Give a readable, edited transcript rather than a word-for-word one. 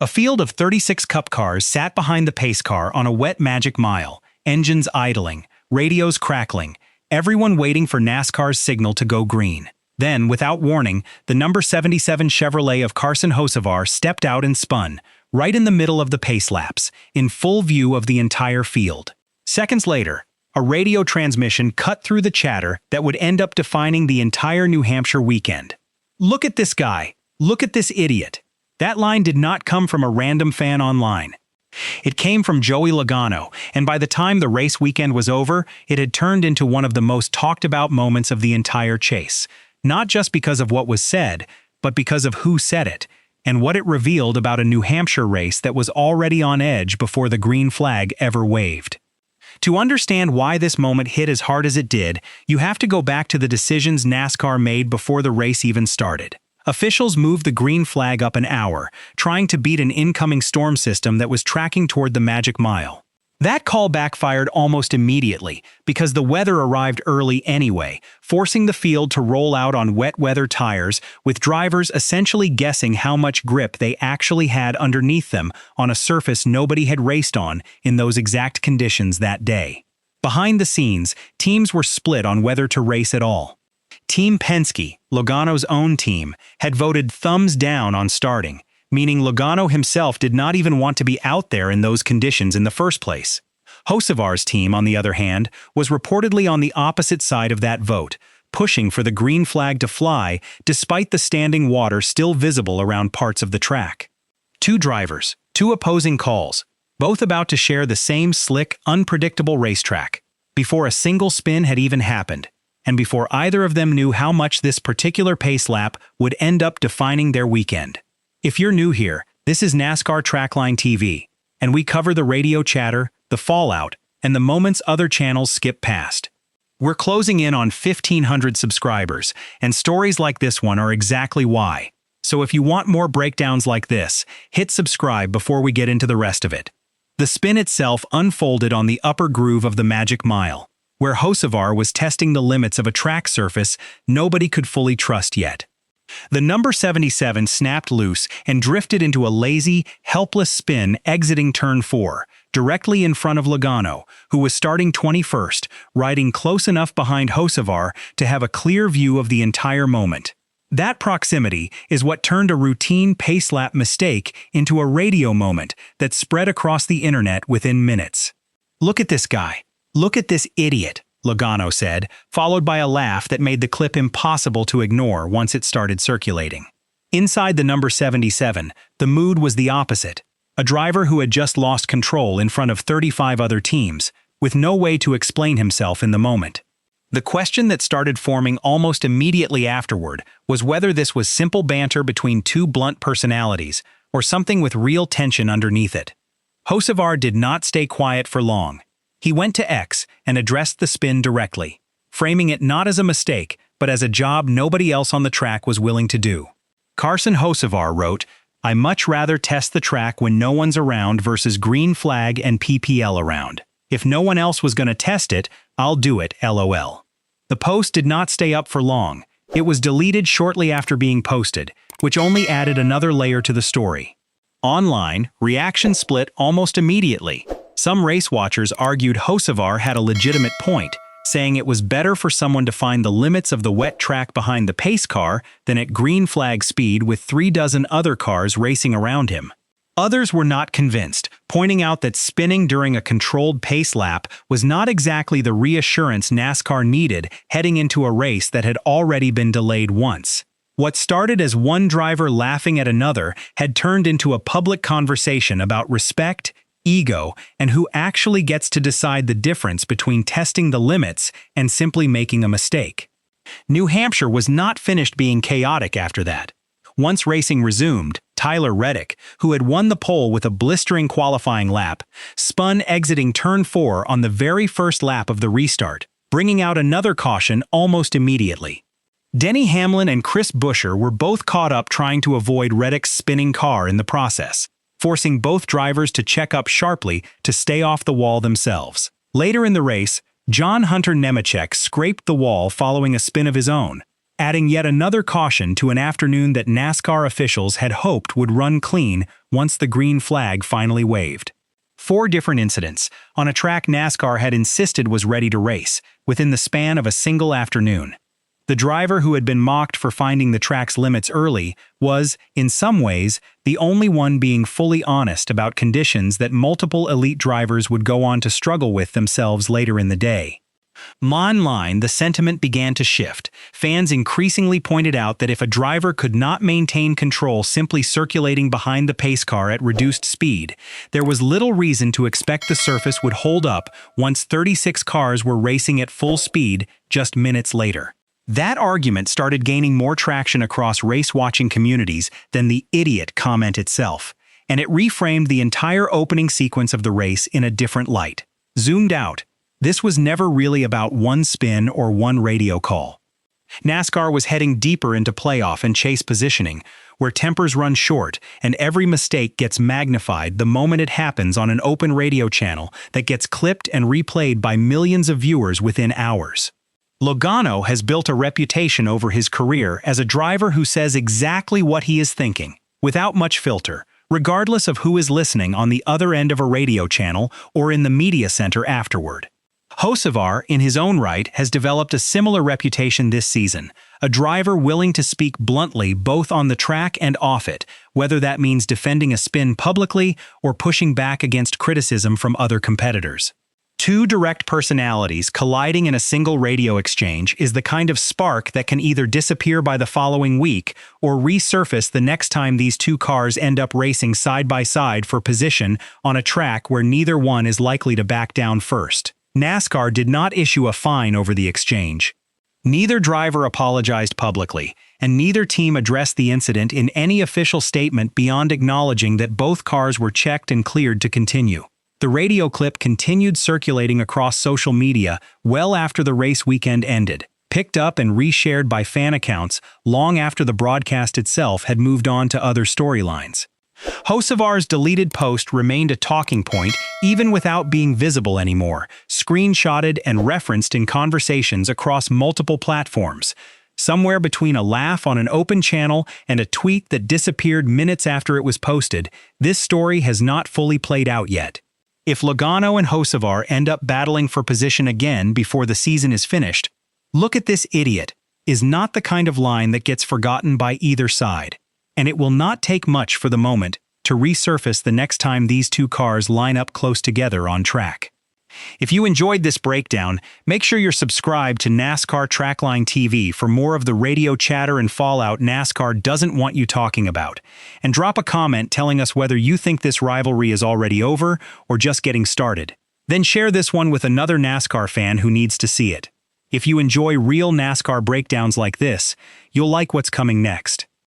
A field of 36 Cup cars sat behind the pace car on a wet Magic Mile, engines idling, radios crackling, everyone waiting for NASCAR's signal to go green. Then, without warning, the number 77 Chevrolet of Carson Hocevar stepped out and spun, right in the middle of the pace laps, in full view of the entire field. Seconds later, a radio transmission cut through the chatter that would end up defining the entire New Hampshire weekend. "Look at this guy. Look at this idiot." That line did not come from a random fan online. It came from Joey Logano, and by the time the race weekend was over, it had turned into one of the most talked about moments of the entire chase. Not just because of what was said, but because of who said it, and what it revealed about a New Hampshire race that was already on edge before the green flag ever waved. To understand why this moment hit as hard as it did, you have to go back to the decisions NASCAR made before the race even started. Officials moved the green flag up an hour, trying to beat an incoming storm system that was tracking toward the Magic Mile. That call backfired almost immediately, because the weather arrived early anyway, forcing the field to roll out on wet weather tires, with drivers essentially guessing how much grip they actually had underneath them on a surface nobody had raced on in those exact conditions that day. Behind the scenes, teams were split on whether to race at all. Team Penske, Logano's own team, had voted thumbs down on starting, meaning Logano himself did not even want to be out there in those conditions in the first place. Hocevar's team, on the other hand, was reportedly on the opposite side of that vote, pushing for the green flag to fly despite the standing water still visible around parts of the track. Two drivers, two opposing calls, both about to share the same slick, unpredictable racetrack, before a single spin had even happened, and before either of them knew how much this particular pace lap would end up defining their weekend. If you're new here, this is NASCAR Trackline TV, and we cover the radio chatter, the fallout, and the moments other channels skip past. We're closing in on 1,500 subscribers, and stories like this one are exactly why. So if you want more breakdowns like this, hit subscribe before we get into the rest of it. The spin itself unfolded on the upper groove of the Magic Mile, where Hocevar was testing the limits of a track surface nobody could fully trust yet. The number 77 snapped loose and drifted into a lazy, helpless spin exiting turn 4, directly in front of Logano, who was starting 21st, riding close enough behind Hocevar to have a clear view of the entire moment. That proximity is what turned a routine pace lap mistake into a radio moment that spread across the internet within minutes. "Look at this guy. Look at this idiot," Logano said, followed by a laugh that made the clip impossible to ignore once it started circulating. Inside the number 77, the mood was the opposite. A driver who had just lost control in front of 35 other teams, with no way to explain himself in the moment. The question that started forming almost immediately afterward was whether this was simple banter between two blunt personalities, or something with real tension underneath it. Hocevar did not stay quiet for long. He went to X and addressed the spin directly, framing it not as a mistake, but as a job nobody else on the track was willing to do. Carson Hocevar wrote, "I much rather test the track when no one's around versus green flag and PPL around. If no one else was going to test it, I'll do it, LOL." The post did not stay up for long. It was deleted shortly after being posted, which only added another layer to the story. Online, reaction split almost immediately. Some race watchers argued Hocevar had a legitimate point, saying it was better for someone to find the limits of the wet track behind the pace car than at green flag speed with 36 other cars racing around him. Others were not convinced, pointing out that spinning during a controlled pace lap was not exactly the reassurance NASCAR needed heading into a race that had already been delayed once. What started as one driver laughing at another had turned into a public conversation about respect, ego, and who actually gets to decide the difference between testing the limits and simply making a mistake. New Hampshire was not finished being chaotic after that. Once racing resumed, Tyler Reddick, who had won the pole with a blistering qualifying lap, spun exiting turn 4 on the very first lap of the restart, bringing out another caution almost immediately. Denny Hamlin and Chris Buescher were both caught up trying to avoid Reddick's spinning car in the process, forcing both drivers to check up sharply to stay off the wall themselves. Later in the race, John Hunter Nemechek scraped the wall following a spin of his own. adding yet another caution to an afternoon that NASCAR officials had hoped would run clean once the green flag finally waved. 4 different incidents on a track NASCAR had insisted was ready to race, within the span of a single afternoon. The driver who had been mocked for finding the track's limits early was, in some ways, the only one being fully honest about conditions that multiple elite drivers would go on to struggle with themselves later in the day. Online, the sentiment began to shift. Fans increasingly pointed out that if a driver could not maintain control simply circulating behind the pace car at reduced speed, there was little reason to expect the surface would hold up once 36 cars were racing at full speed just minutes later. That argument started gaining more traction across race-watching communities than the "idiot" comment itself, and it reframed the entire opening sequence of the race in a different light. Zoomed out, this was never really about one spin or one radio call. NASCAR was heading deeper into playoff and chase positioning, where tempers run short and every mistake gets magnified the moment it happens on an open radio channel that gets clipped and replayed by millions of viewers within hours. Logano has built a reputation over his career as a driver who says exactly what he is thinking, without much filter, regardless of who is listening on the other end of a radio channel or in the media center afterward. Hocevar, in his own right, has developed a similar reputation this season, a driver willing to speak bluntly both on the track and off it, whether that means defending a spin publicly or pushing back against criticism from other competitors. 2 direct personalities colliding in a single radio exchange is the kind of spark that can either disappear by the following week or resurface the next time these 2 cars end up racing side by side for position on a track where neither one is likely to back down first. NASCAR did not issue a fine over the exchange. Neither driver apologized publicly, and neither team addressed the incident in any official statement beyond acknowledging that both cars were checked and cleared to continue. The radio clip continued circulating across social media well after the race weekend ended, picked up and reshared by fan accounts long after the broadcast itself had moved on to other storylines. Hocevar's deleted post remained a talking point even without being visible anymore, screenshotted and referenced in conversations across multiple platforms. Somewhere between a laugh on an open channel and a tweet that disappeared minutes after it was posted, this story has not fully played out yet. If Logano and Hocevar end up battling for position again before the season is finished, "Look at this idiot" is not the kind of line that gets forgotten by either side, and it will not take much for the moment to resurface the next time these 2 cars line up close together on track. If you enjoyed this breakdown, make sure you're subscribed to NASCAR Trackline TV for more of the radio chatter and fallout NASCAR doesn't want you talking about. And drop a comment telling us whether you think this rivalry is already over or just getting started. Then share this one with another NASCAR fan who needs to see it. If you enjoy real NASCAR breakdowns like this, you'll like what's coming next.